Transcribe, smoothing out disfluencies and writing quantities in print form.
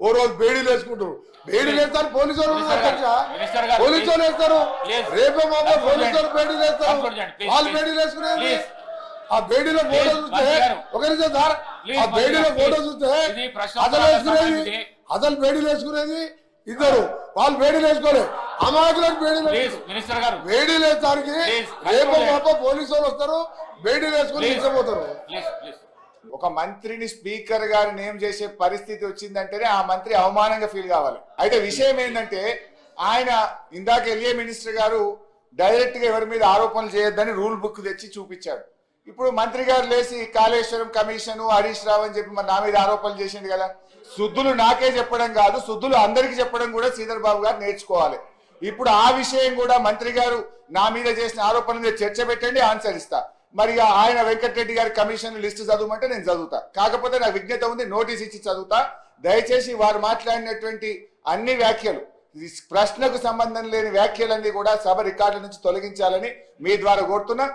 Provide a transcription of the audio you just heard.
ఓ రోజు బేడీలు వేసుకుంటారు. బేడీలు వేస్తారు పోలీసు వాళ్ళు, పోలీసు వాళ్ళు వేస్తారు. రేపే మాపో పోలీసు వాళ్ళు బేడీలు వేస్తారు. వాళ్ళు బేడీలు వేసుకునేది ఆ బేడీలో ఫోటో చూస్తే ఒక నిమిషం సార్, ఆ బేడీలో ఫోటో చూస్తే అసలు బేడీలు వేసుకునేది ఇద్దరు, వాళ్ళు బేడీలు వేసుకోలేదు. అమాయకులకు బేడీలు బేడీలు వేస్తానికి రేపు మాపో పోలీసు వాళ్ళు వస్తారు, బేడీలు వేసుకుని తీసుకుపోతారు. ఒక మంత్రిని స్పీకర్ గారు నేమ్ చేసే పరిస్థితి వచ్చిందంటేనే ఆ మంత్రి అవమానంగా ఫీల్ కావాలి. అయితే విషయం ఏంటంటే ఆయన ఇందాక ఎల్ఏ మినిస్టర్ గారు డైరెక్ట్ గా ఎవరి మీద ఆరోపణలు చేయొద్దని రూల్ బుక్ తెచ్చి చూపించాడు. ఇప్పుడు మంత్రి గారు లేచి కాళేశ్వరం కమిషన్ హరీష్ రావు అని చెప్పి మరి నా మీద ఆరోపణలు చేసిండు కదా. శుద్ధులు నాకే చెప్పడం కాదు, శుద్ధులు అందరికి చెప్పడం కూడా శ్రీధర్ బాబు గారు నేర్చుకోవాలి. ఇప్పుడు ఆ విషయం కూడా మంత్రి గారు నా మీద చేసిన ఆరోపణల మీద చర్చ పెట్టండి, ఆన్సర్ ఇస్తా. మరి ఆయన వెంకటరెడ్డి గారి కమిషన్ లిస్ట్ చదవమంటే నేను చదువుతా. కాకపోతే నాకు విజ్ఞత ఉంది, నోటీస్ ఇచ్చి చదువుతా. దయచేసి వారు మాట్లాడినటువంటి అన్ని వ్యాఖ్యలు, ప్రశ్నకు సంబంధం లేని వ్యాఖ్యలన్నీ కూడా సభ రికార్డుల నుంచి తొలగించాలని మీ ద్వారా కోరుతున్నా.